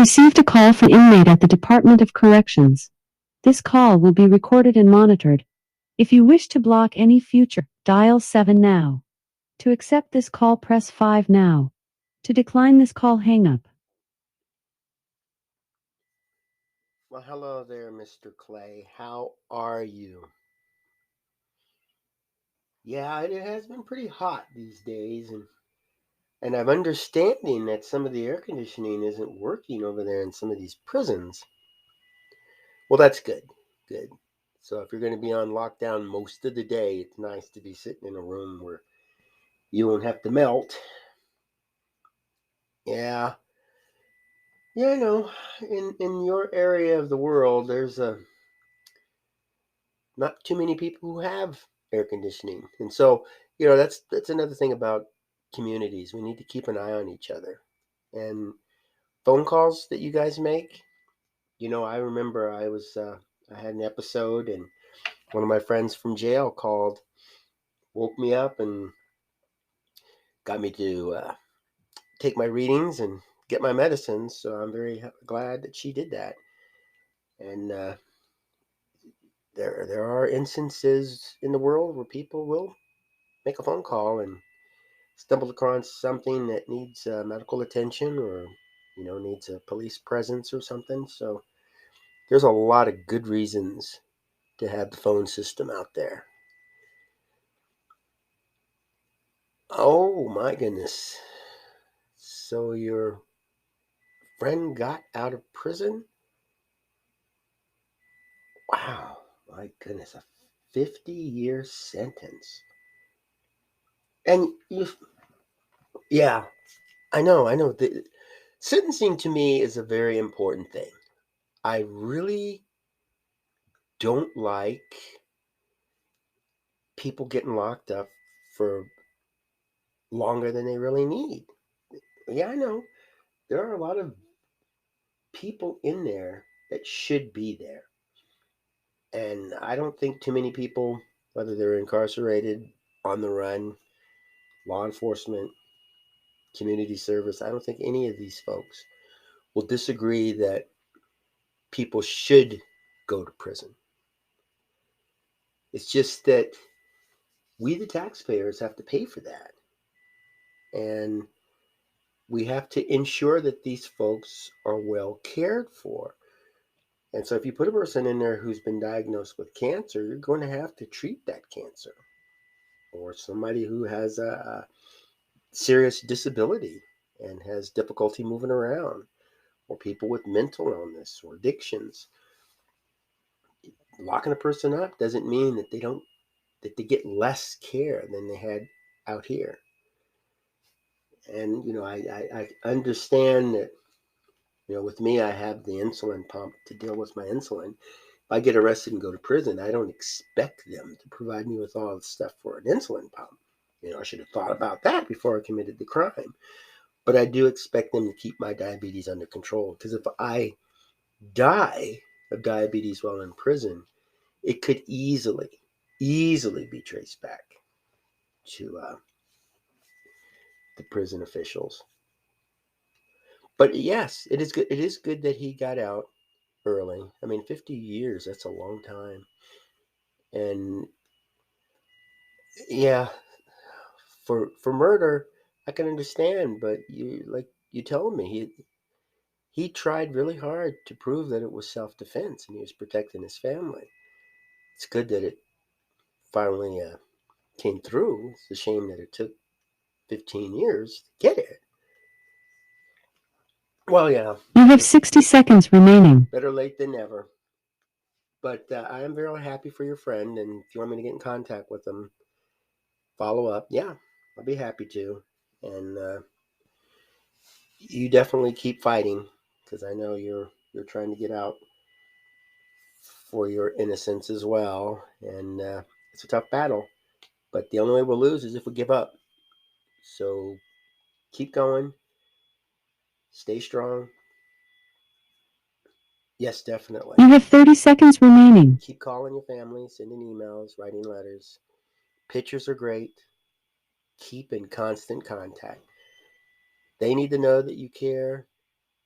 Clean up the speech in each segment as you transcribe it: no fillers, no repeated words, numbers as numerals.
received a call from inmate at the Department of Corrections. This call will be recorded and monitored. If you wish to block any future, dial 7 now. To accept this call, press 5 now. To decline this call, hang up. Well, hello there, Mr. Clay. How are you? Yeah, it has been pretty hot these days, and I'm understanding that some of the air conditioning isn't working over there in some of these prisons. Well, that's good. Good. So if you're going to be on lockdown most of the day, it's nice to be sitting in a room where you won't have to melt. Yeah. Yeah, I know. In your area of the world, there's not too many people who have air conditioning, and so that's another thing about communities. We need to keep an eye on each other, and phone calls that you guys make. I remember I had an episode, and one of my friends from jail called, woke me up, and got me to take my readings and get my medicines. So I'm very glad that she did that. And there are instances in the world where people will make a phone call and stumble across something that needs medical attention, or needs a police presence or something. So there's a lot of good reasons to have the phone system out there. Oh my goodness. So your friend got out of prison? Wow, my goodness, a 50-year sentence. And yeah, I know. The sentencing to me is a very important thing. I really don't like people getting locked up for longer than they really need. Yeah, I know. There are a lot of people in there that should be there. And I don't think too many people, whether they're incarcerated, on the run, law enforcement, community service, I don't think any of these folks will disagree that people should go to prison. It's just that we, the taxpayers, have to pay for that. And we have to ensure that these folks are well cared for. And so if you put a person in there who's been diagnosed with cancer, you're going to have to treat that cancer. Or somebody who has a serious disability and has difficulty moving around, or people with mental illness or addictions. Locking a person up doesn't mean that they get less care than they had out here. And I understand that with me, I have the insulin pump to deal with my insulin. If I get arrested and go to prison, I don't expect them to provide me with all the stuff for an insulin pump. I should have thought about that before I committed the crime. But I do expect them to keep my diabetes under control, because if I die of diabetes while in prison, it could easily be traced back to the prison officials. But yes, it is good. It is good that he got out early. I mean, 50 years, that's a long time. And yeah, for murder, I can understand, but you told me, he tried really hard to prove that it was self-defense and he was protecting his family. It's good that it finally came through. It's a shame that it took 15 years to get it. Well, yeah, You have 60 seconds remaining. better late than never. But I am very happy for your friend, and if you want me to get in contact with him, follow up. Yeah, I'll be happy to. And you definitely keep fighting, because I know you're trying to get out for your innocence as well. And it's a tough battle, but the only way we'll lose is if we give up. So keep going, stay strong. Yes, definitely. You have 30 seconds remaining. Keep calling your family, sending emails, writing letters. Pictures are great. Keep in constant contact. They need to know that you care,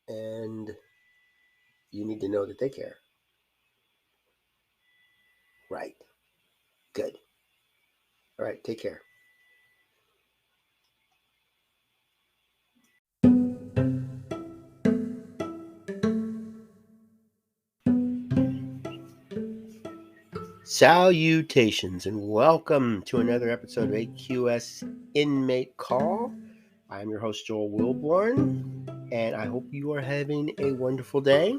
and you need to know that they care. Right. Good. All right. Take care. Salutations and welcome to another episode of AQS Inmate Call. I'm your host, Joel Wilborn, and I hope you are having a wonderful day.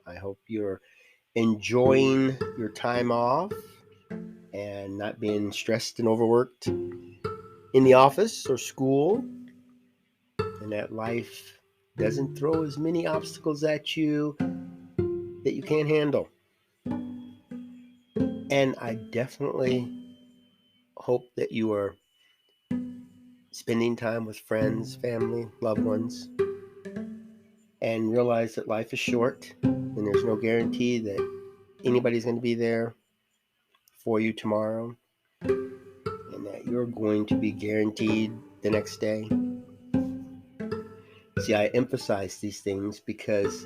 I hope you're enjoying your time off and not being stressed and overworked in the office or school, and that life doesn't throw as many obstacles at you that you can't handle. And I definitely hope that you are spending time with friends, family, loved ones, and realize that life is short and there's no guarantee that anybody's going to be there for you tomorrow and that you're going to be guaranteed the next day. See, I emphasize these things because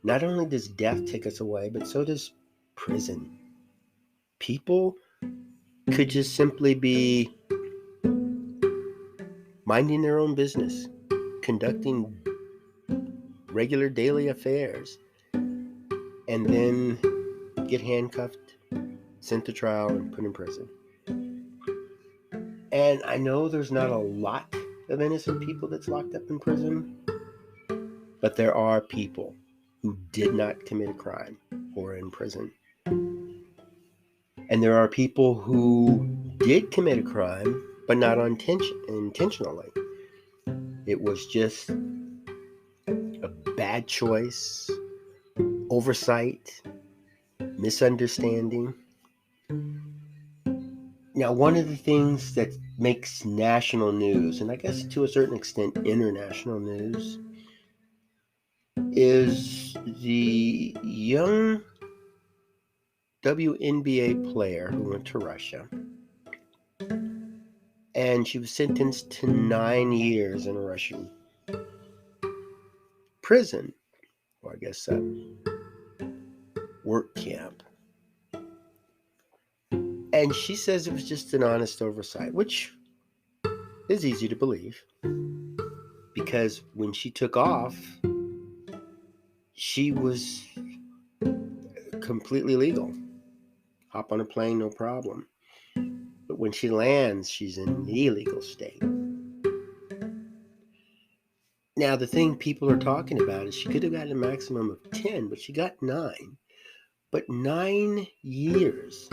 not only does death take us away, but so does prison. People could just simply be minding their own business, conducting regular daily affairs, and then get handcuffed, sent to trial, and put in prison. And I know there's not a lot of innocent people that's locked up in prison, but there are people who did not commit a crime who are in prison. And there are people who did commit a crime, but not intentionally. It was just a bad choice, oversight, misunderstanding. Now, one of the things that makes national news, and I guess to a certain extent international news, is the young WNBA player who went to Russia. And she was sentenced to 9 years in a Russian prison, or I guess a work camp. And she says it was just an honest oversight, which is easy to believe because when she took off, she was completely legal. Hop on a plane, no problem. But when she lands, she's in an illegal state. Now, the thing people are talking about is she could have gotten a maximum of 10, but she got 9. But 9 years,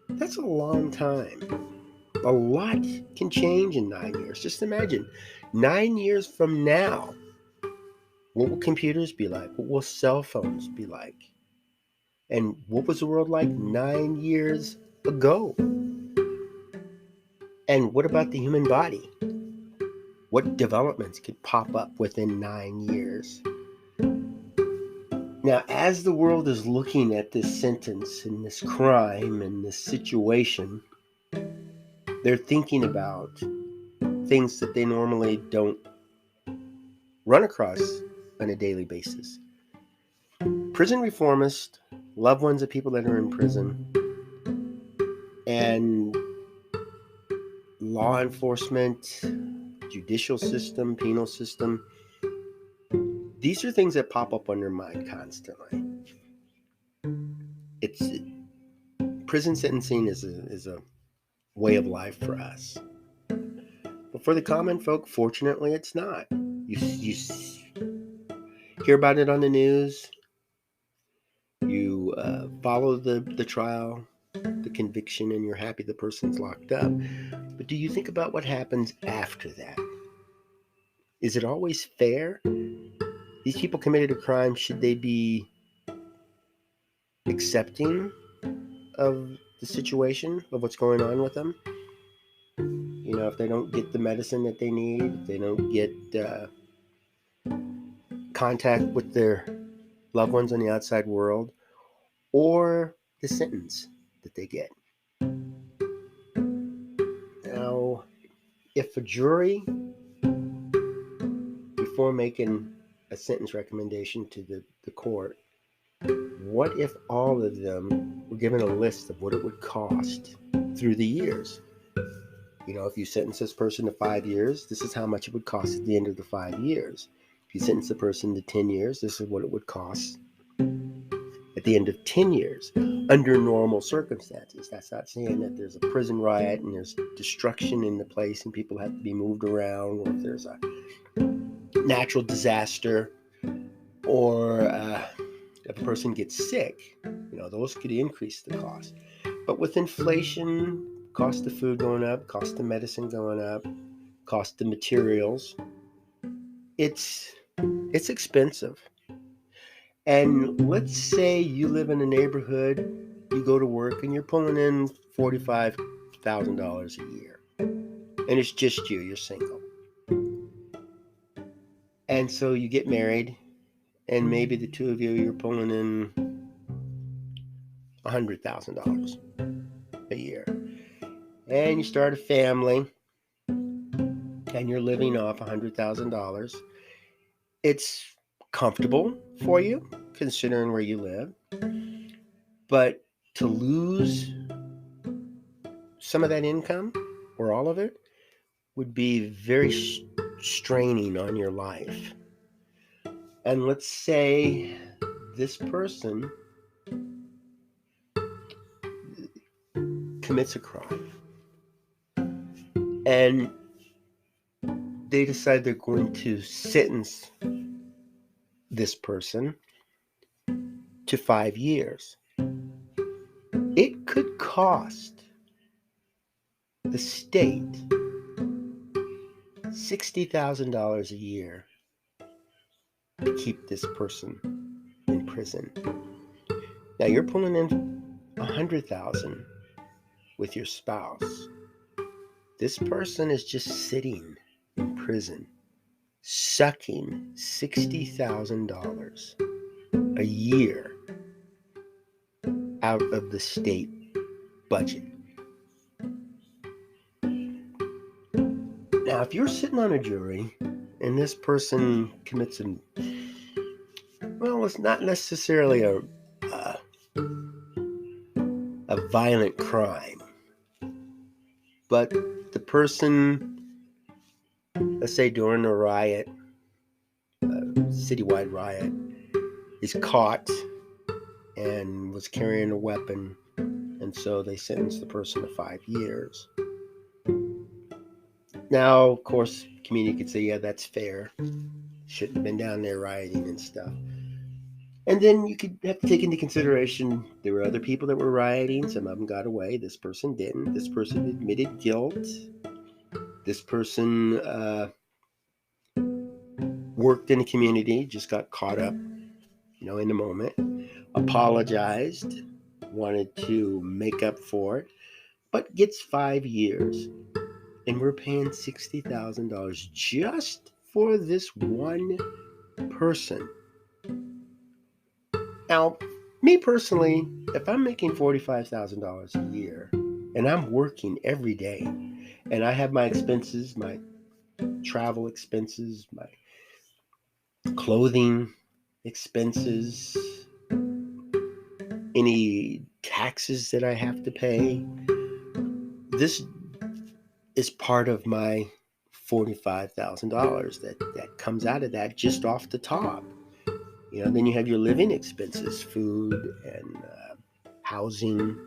that's a long time. A lot can change in 9 years. Just imagine, 9 years from now, what will computers be like? What will cell phones be like? And what was the world like 9 years ago? And what about the human body? What developments could pop up within 9 years? Now, as the world is looking at this sentence and this crime and this situation, they're thinking about things that they normally don't run across on a daily basis. Prison reformists, loved ones of people that are in prison, and law enforcement, judicial system, penal system, these are things that pop up on their mind constantly. It's prison sentencing is a way of life for us. But for the common folk, fortunately, it's not. You hear about it on the news. You follow the trial, the conviction, and you're happy the person's locked up. But do you think about what happens after that? Is it always fair? These people committed a crime. Should they be accepting of the situation, of what's going on with them? You know, if they don't get the medicine that they need, if they don't get contact with their loved ones on the outside world, or the sentence that they get. Now, if a jury, before making a sentence recommendation to the court, What if all of them were given a list of what it would cost through the years? If you sentence this person to 5 years, this is how much it would cost at the end of the 5 years. If you sentence the person to 10 years, this is what it would cost at the end of 10 years under normal circumstances. That's not saying that there's a prison riot and there's destruction in the place and people have to be moved around, or if there's a natural disaster, or if a person gets sick. Those could increase the cost. But with inflation, cost of food going up, cost of medicine going up, cost of materials, it's expensive. And let's say you live in a neighborhood, you go to work, and you're pulling in $45,000 a year. And it's just you're single. And so you get married, and maybe the two of you're pulling in $100,000 a year. And you start a family, and you're living off $100,000. It's comfortable for you, considering where you live. But to lose some of that income, or all of it, would be very straining on your life. And let's say this person commits a crime, and they decide they're going to sentence this person to 5 years. It could cost the state $60,000 a year to keep this person in prison. Now you're pulling in $100,000 with your spouse. This person is just sitting in prison, sucking $60,000 a year out of the state budget. Now, if you're sitting on a jury and this person commits it's not necessarily a violent crime, but the person, let's say during a riot, a citywide riot, is caught and was carrying a weapon, and so they sentenced the person to 5 years. Now, of course, the community could say, yeah, that's fair. Shouldn't have been down there rioting and stuff. And then you could have to take into consideration there were other people that were rioting. Some of them got away. This person didn't. This person admitted guilt. This person worked in the community, just got caught up, in the moment, apologized, wanted to make up for it, but gets 5 years. And we're paying $60,000 just for this one person. Now, me personally, if I'm making $45,000 a year and I'm working every day and I have my expenses, my travel expenses, my clothing expenses, any taxes that I have to pay, this is part of my $45,000 that comes out of that just off the top. Then you have your living expenses, food and housing,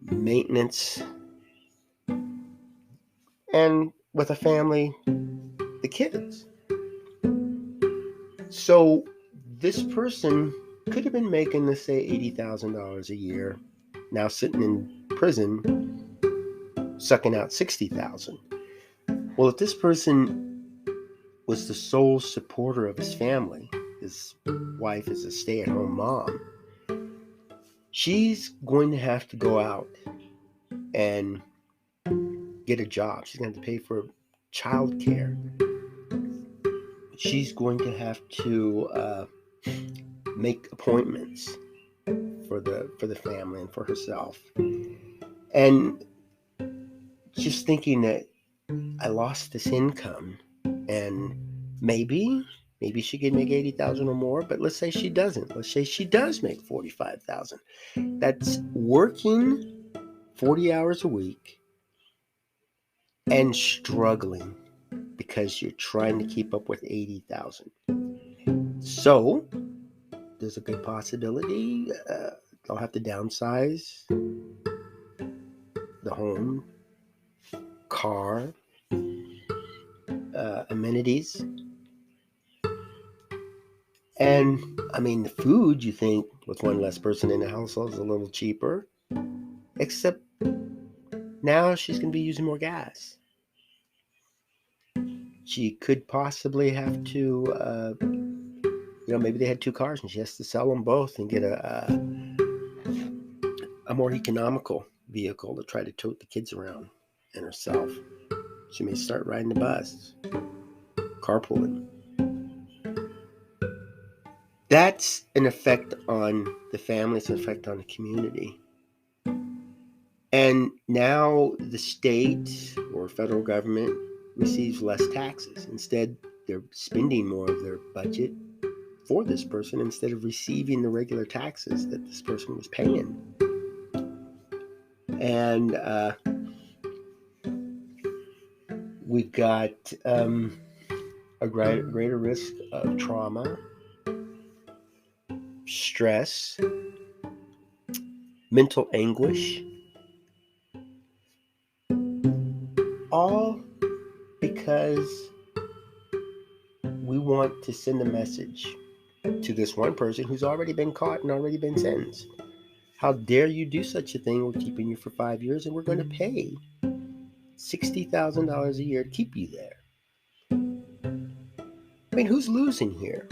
maintenance, and with a family, the kids. So this person could have been making, let's say, $80,000 a year, now sitting in prison, sucking out $60,000. Well, if this person was the sole supporter of his family, his wife is a stay-at-home mom, she's going to have to go out and get a job. She's going to have to pay for child care. She's going to have to make appointments for the family and for herself. And just thinking that I lost this income, and maybe Maybe she could make 80,000 or more, but let's say she doesn't. Let's say she does make 45,000. That's working 40 hours a week and struggling because you're trying to keep up with 80,000. So there's a good possibility they'll have to downsize the home, car, amenities. And I mean, the food, you think with one less person in the household is a little cheaper, except now she's going to be using more gas. She could possibly have to, maybe they had two cars and she has to sell them both and get a more economical vehicle to try to tote the kids around and herself. She may start riding the bus, carpooling. That's an effect on the family, it's an effect on the community. And now the state or federal government receives less taxes. Instead, they're spending more of their budget for this person instead of receiving the regular taxes that this person was paying. And we've got a greater risk of trauma, stress, mental anguish, all because we want to send a message to this one person who's already been caught and already been sentenced. How dare you do such a thing? We're keeping you for 5 years and we're going to pay $60,000 a year to keep you there. I mean, who's losing here?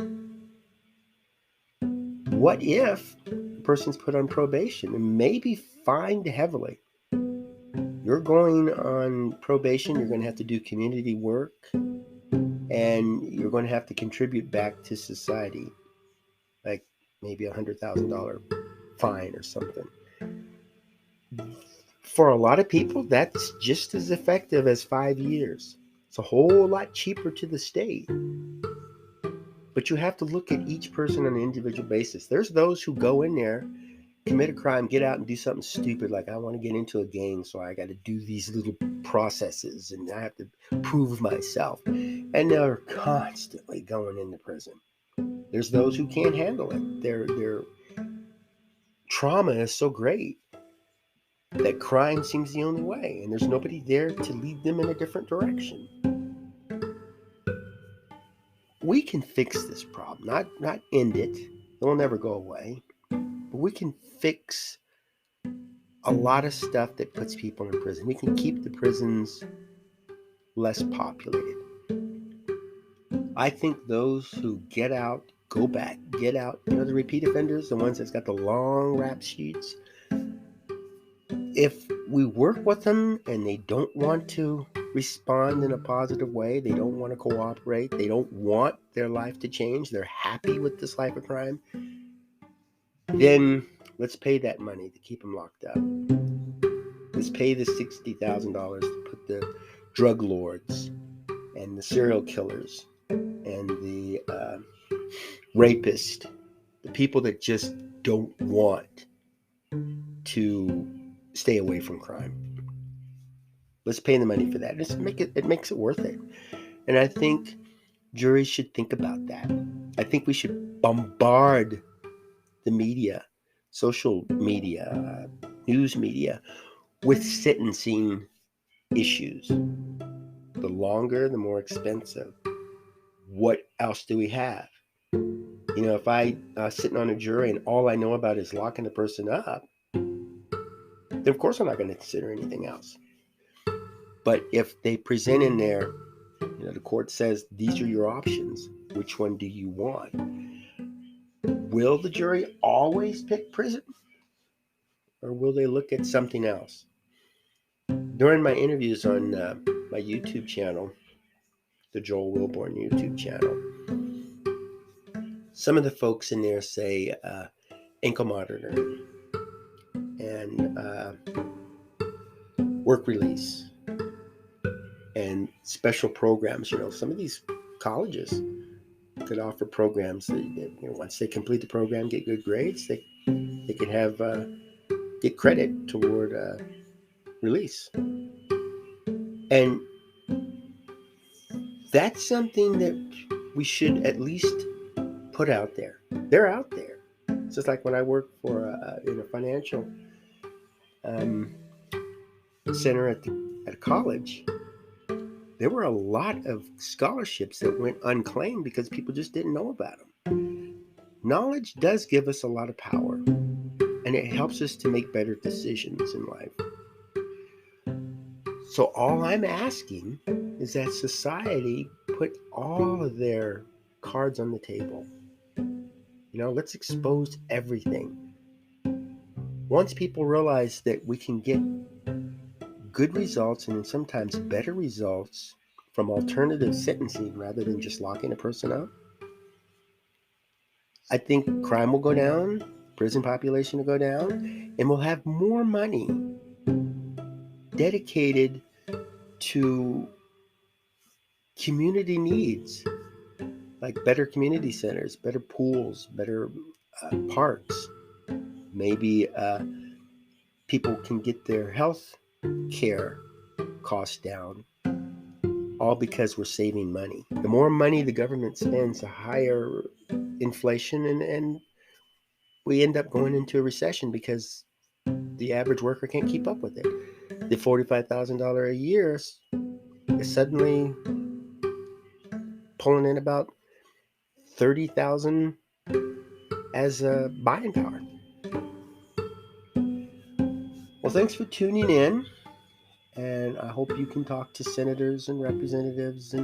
What if the person's put on probation and maybe fined heavily? You're going on probation, you're going to have to do community work, and you're going to have to contribute back to society, like maybe $100,000 fine or something. For a lot of people, that's just as effective as 5 years. It's a whole lot cheaper to the state. But you have to look at each person on an individual basis. There's those who go in there, commit a crime, get out and do something stupid like I want to get into a gang, so I got to do these little processes and I have to prove myself. And they're constantly going into prison. There's those who can't handle it. Their trauma is so great that crime seems the only way, and there's nobody there to lead them in a different direction. We can fix this problem, not end it. It will never go away. But we can fix a lot of stuff that puts people in prison. We can keep the prisons less populated. I think those who get out, go back, get out, the repeat offenders, the ones that's got the long rap sheets, if we work with them and they don't want to respond in a positive way, they don't want to cooperate, they don't want their life to change, they're happy with this life of crime, then let's pay that money to keep them locked up. Let's pay the $60,000 to put the drug lords and the serial killers and the rapists, the people that just don't want to stay away from crime. Let's pay the money for that. It makes it worth it. And I think juries should think about that. I think we should bombard the media, social media, news media, with sentencing issues. The longer, the more expensive. What else do we have? If I sitting on a jury and all I know about is locking the person up, then of course I'm not going to consider anything else. But if they present in there, the court says these are your options, which one do you want? Will the jury always pick prison? Or will they look at something else? During my interviews on my YouTube channel, the Joel Wilborn YouTube channel, some of the folks in there say ankle monitoring and work release and special programs. Some of these colleges could offer programs that, once they complete the program, get good grades, they could have get credit toward release. And that's something that we should at least put out there. They're out there. It's just like when I worked for in a financial um, center at a college. There were a lot of scholarships that went unclaimed because people just didn't know about them. Knowledge does give us a lot of power, and it helps us to make better decisions in life. So all I'm asking is that society put all of their cards on the table. Let's expose everything. Once people realize that we can get good results and sometimes better results from alternative sentencing rather than just locking a person up, I think crime will go down, prison population will go down, and we'll have more money dedicated to community needs, like better community centers, better pools, better parks. Maybe people can get their health care costs down, all because we're saving money. The more money the government spends, the higher inflation, and we end up going into a recession because the average worker can't keep up with it. The $45,000 a year is suddenly pulling in about 30,000 as a buying power. Well, thanks for tuning in, and I hope you can talk to senators and representatives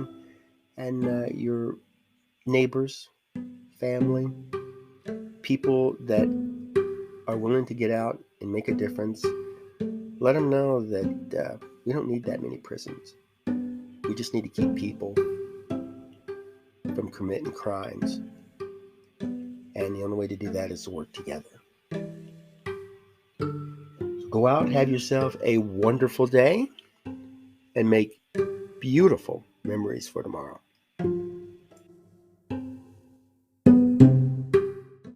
and your neighbors, family, people that are willing to get out and make a difference. Let them know that we don't need that many prisons. We just need to keep people from committing crimes. And the only way to do that is to work together. So go out, have yourself a wonderful day, and make beautiful memories for tomorrow.